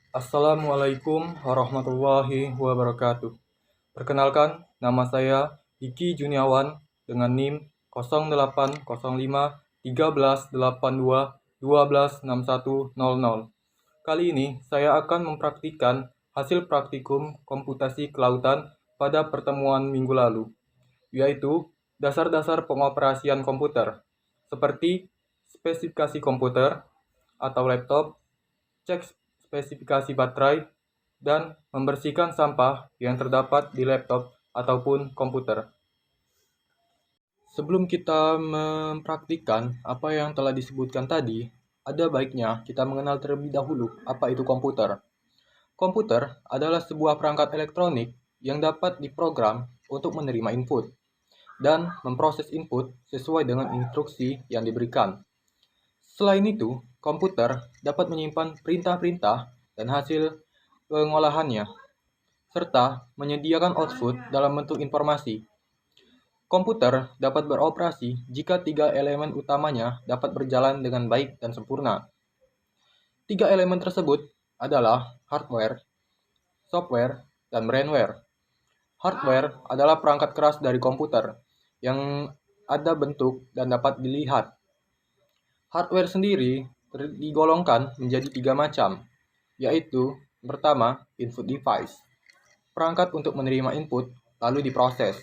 Assalamualaikum warahmatullahi wabarakatuh. Perkenalkan, nama saya Diki Juniawan dengan NIM 0805 1382 126100. Kali ini saya akan mempraktikkan hasil praktikum komputasi kelautan pada pertemuan minggu lalu, yaitu dasar-dasar pengoperasian komputer, seperti spesifikasi komputer atau laptop, cek spesifikasi baterai, dan membersihkan sampah yang terdapat di laptop ataupun komputer. Sebelum kita mempraktikkan apa yang telah disebutkan tadi, ada baiknya kita mengenal terlebih dahulu apa itu komputer. Komputer adalah sebuah perangkat elektronik yang dapat diprogram untuk menerima input dan memproses input sesuai dengan instruksi yang diberikan. Selain itu, komputer dapat menyimpan perintah-perintah dan hasil pengolahannya, serta menyediakan output dalam bentuk informasi. Komputer dapat beroperasi jika tiga elemen utamanya dapat berjalan dengan baik dan sempurna. Tiga elemen tersebut adalah hardware, software, dan brainware. Hardware adalah perangkat keras dari komputer yang ada bentuk dan dapat dilihat. Hardware sendiri digolongkan menjadi tiga macam, yaitu pertama, input device, perangkat untuk menerima input lalu diproses.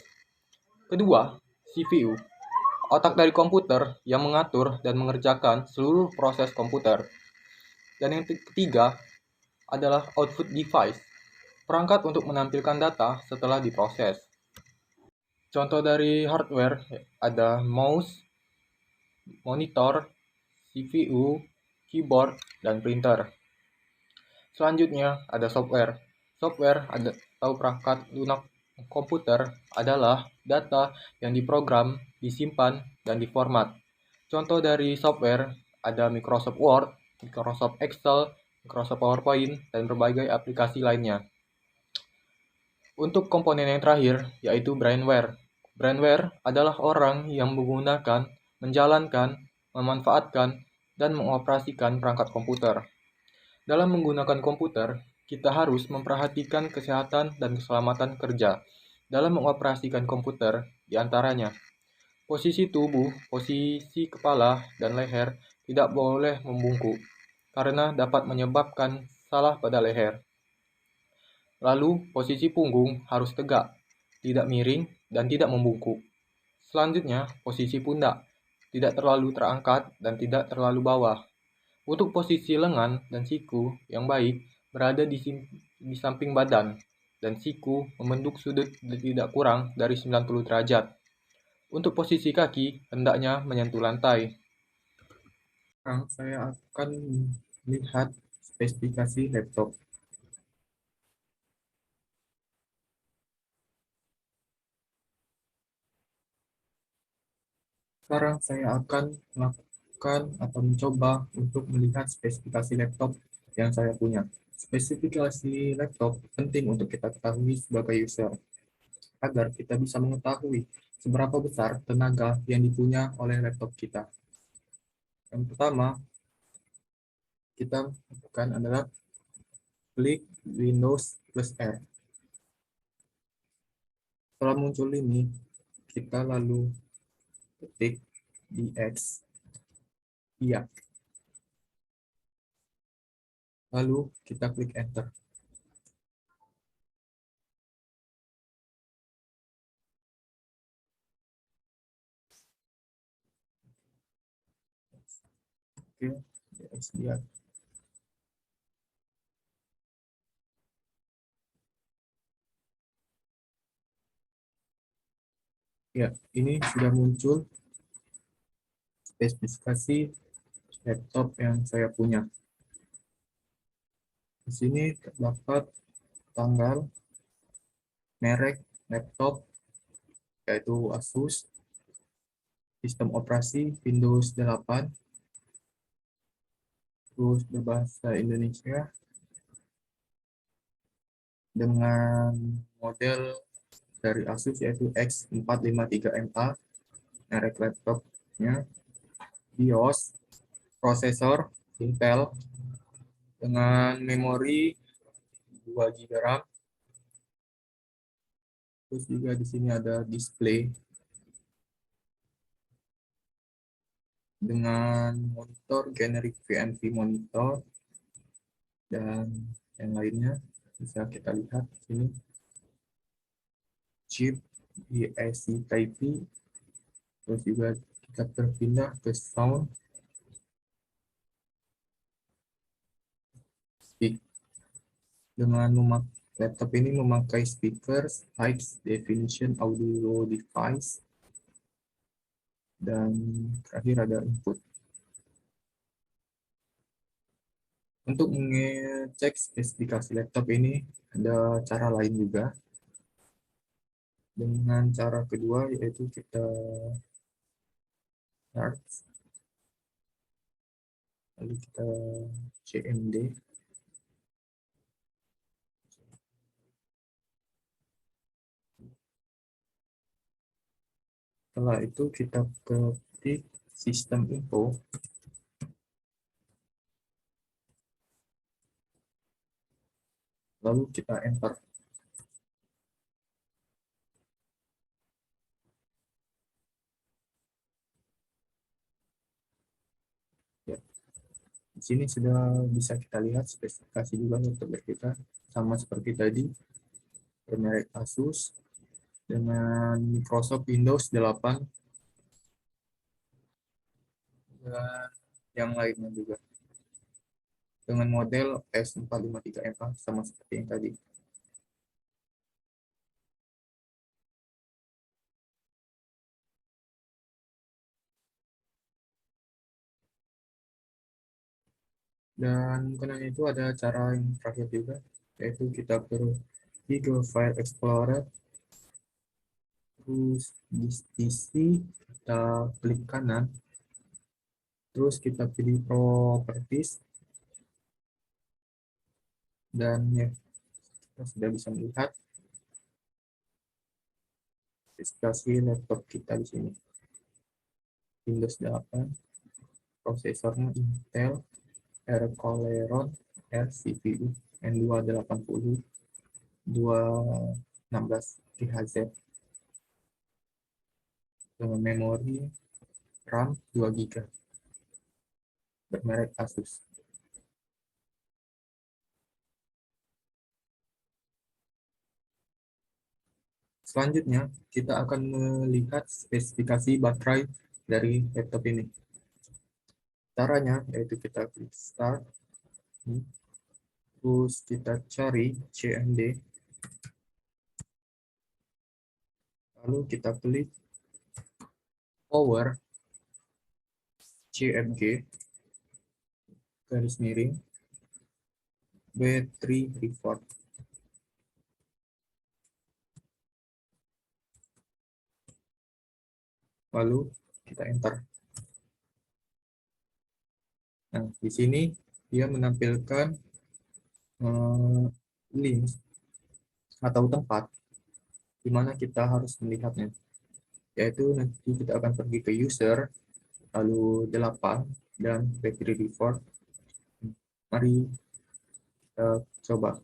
Kedua, CPU, otak dari komputer yang mengatur dan mengerjakan seluruh proses komputer. Dan yang ketiga adalah output device, perangkat untuk menampilkan data setelah diproses. Contoh dari hardware ada mouse, monitor, CPU, keyboard, dan printer. Selanjutnya ada software. Software atau perangkat lunak komputer adalah data yang diprogram, disimpan, dan diformat. Contoh dari software ada Microsoft Word, Microsoft Excel, Microsoft PowerPoint, dan berbagai aplikasi lainnya. Untuk komponen yang terakhir, yaitu brainware. Brainware adalah orang yang menggunakan, menjalankan, memanfaatkan, dan mengoperasikan perangkat komputer. Dalam menggunakan komputer, kita harus memperhatikan kesehatan dan keselamatan kerja. Dalam mengoperasikan komputer, diantaranya, posisi tubuh, posisi kepala, dan leher tidak boleh membungkuk, karena dapat menyebabkan salah pada leher. Lalu, posisi punggung harus tegak, tidak miring, dan tidak membungkuk. Selanjutnya, posisi pundak, tidak terlalu terangkat dan tidak terlalu bawah. Untuk posisi lengan dan siku yang baik berada di samping badan, dan siku membentuk sudut tidak kurang dari 90 derajat. Untuk posisi kaki, hendaknya menyentuh lantai. Sekarang saya akan melihat spesifikasi laptop. Sekarang saya akan melakukan atau mencoba untuk melihat spesifikasi laptop yang saya punya. Spesifikasi laptop penting untuk kita ketahui sebagai user, agar kita bisa mengetahui seberapa besar tenaga yang dipunya oleh laptop kita. Yang pertama, kita lakukan adalah klik Windows plus R. Setelah muncul ini, kita lalu ketik DX. Iya. Lalu kita klik Enter. Oke, DX lihat. Ya, ini sudah muncul spesifikasi laptop yang saya punya. Di sini terdapat tanggal, merek laptop, yaitu Asus, sistem operasi Windows 8, terus berbahasa Indonesia, dengan model dari Asus yaitu X453MA, merek laptopnya, BIOS, prosesor Intel, dengan memori 2 GB RAM. Terus juga di sini ada display dengan monitor generic VNV monitor dan yang lainnya bisa kita lihat di sini chip EIC Type-C. Terus juga kita berpindah ke sound speak dengan laptop ini memakai speaker high definition audio device dan terakhir ada input. Untuk mengecek spesifikasi laptop ini ada cara lain juga. Dengan cara kedua yaitu kita start, lalu kita CMD. Setelah itu kita ketik sistem info, lalu kita enter. Ya, di sini sudah bisa kita lihat spesifikasi juga untuk kita sama seperti tadi, bermerek Asus dengan Microsoft Windows 8 dan yang lainnya juga dengan model S453MA sama seperti yang tadi. Dan bukan hanya itu, ada cara yang terakhir juga, yaitu kita pergi ke File Explorer, terus di sisi kita klik kanan, terus kita pilih Properties, dan ya, kita sudah bisa melihat spesifikasi laptop kita di sini. Windows 8, prosesornya Intel Celeron R CPU N280 216 THz dengan memori RAM 2 GB bermerek Asus. Selanjutnya, kita akan melihat spesifikasi baterai dari laptop ini. Caranya yaitu kita klik Start, terus kita cari CMD, lalu kita klik Power CMG garis miring battery report. Lalu kita enter. Nah, di sini dia menampilkan link atau tempat di mana kita harus melihatnya. Yaitu nanti kita akan pergi ke user, lalu 8 dan battery report. Mari kita coba.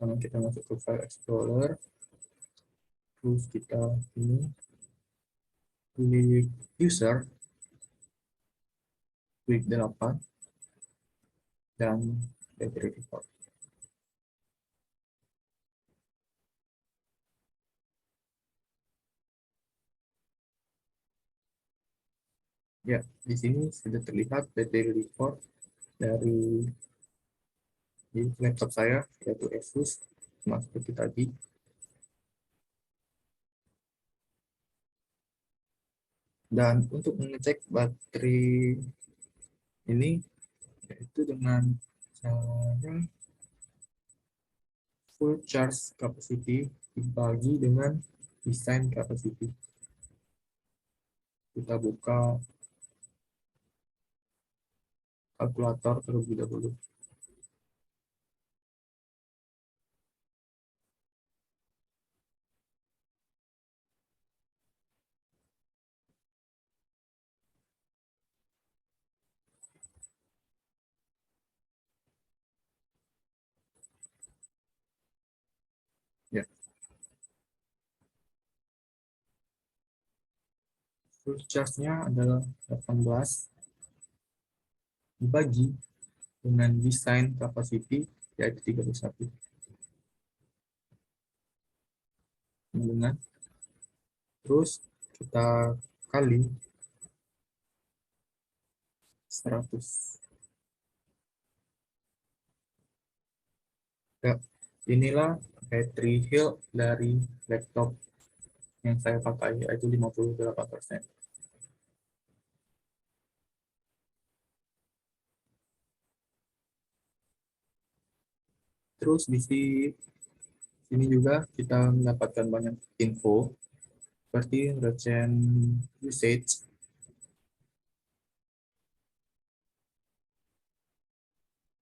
Karena kita masuk ke file explorer, terus kita ini klik user, klik 8 dan battery report. Ya, di sini sudah terlihat battery report dari laptop saya, yaitu Asus, sama seperti tadi. Dan untuk mengecek baterai ini, yaitu dengan cara full charge capacity dibagi dengan design capacity. Kita buka kalkulator terlebih dahulu. Terus charge-nya adalah 18 dibagi dengan design capacity yaitu 31. Dengan terus kita kali 100. Ya, inilah battery health dari laptop yang saya pakai, yaitu 58%. Terus di sini juga kita mendapatkan banyak info seperti recent usage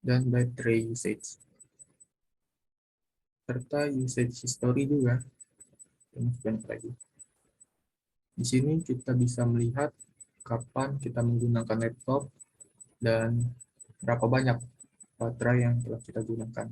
dan battery usage, serta usage history juga, dan banyak lagi. Di sini kita bisa melihat kapan kita menggunakan laptop dan berapa banyak baterai yang telah kita gunakan.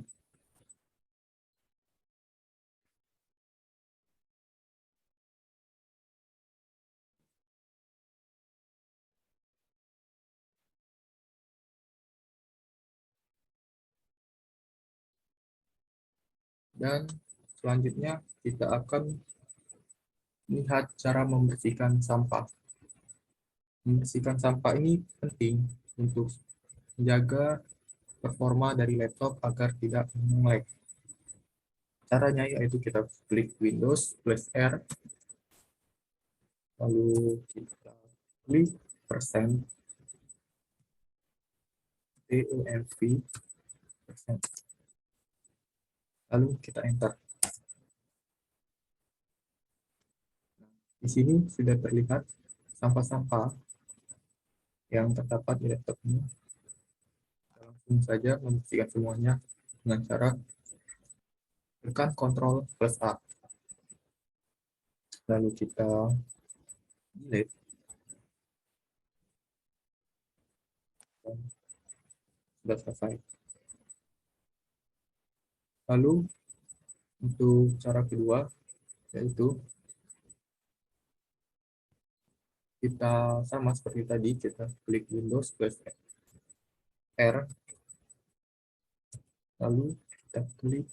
Dan selanjutnya kita akan lihat cara membersihkan sampah. Membersihkan sampah ini penting untuk menjaga performa dari laptop agar tidak nge-lag. Caranya yaitu kita klik Windows plus R, lalu kita klik persen DENV persen, lalu kita enter. Di sini sudah terlihat sampah-sampah yang terdapat di laptop ini. Kita langsung saja membersihkan semuanya dengan cara tekan Ctrl plus A. Lalu kita delete. Dan sudah selesai. Lalu untuk cara kedua, yaitu kita sama seperti tadi, kita klik Windows plus R, lalu kita klik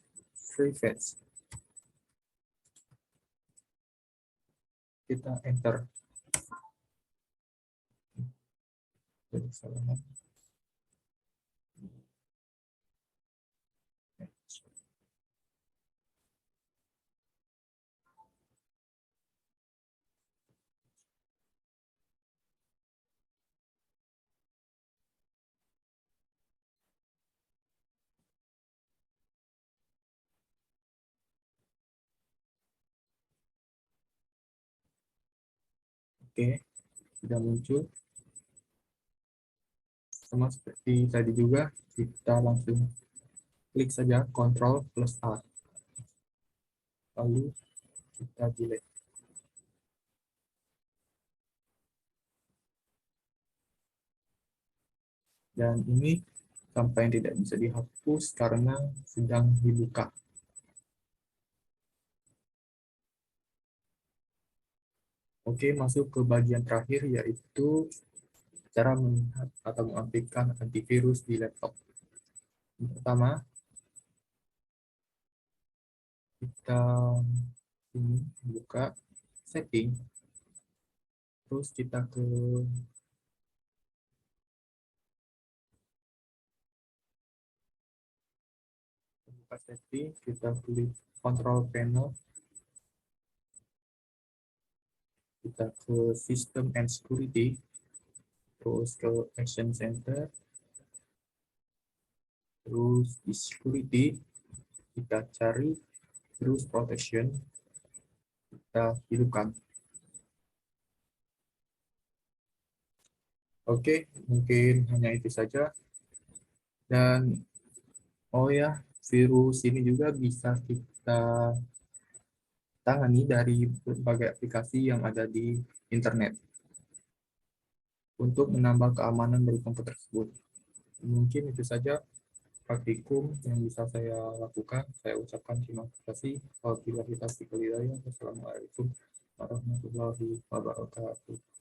Prefetch. Kita enter. Jadi salah. Oke, sudah muncul. Sama seperti tadi juga, kita langsung klik saja Ctrl plus A. Lalu kita delete. Dan ini sampai yang tidak bisa dihapus karena sedang dibuka. Oke, masuk ke bagian terakhir, yaitu cara melihat atau mengaktifkan antivirus di laptop. Yang pertama, kita ini buka setting, terus kita ke buka setting, kita klik control panel, kita ke system and security, terus ke action center, terus di security kita cari terus protection, kita hidupkan. Oke, mungkin hanya itu saja. Dan oh ya, virus ini juga bisa kita tangani dari berbagai aplikasi yang ada di internet untuk menambah keamanan dari komputer tersebut. Mungkin itu saja praktikum yang bisa saya lakukan. Saya ucapkan terima kasih. Wabillahi taufiq wal hidayah. Wassalamualaikum warahmatullahi wabarakatuh.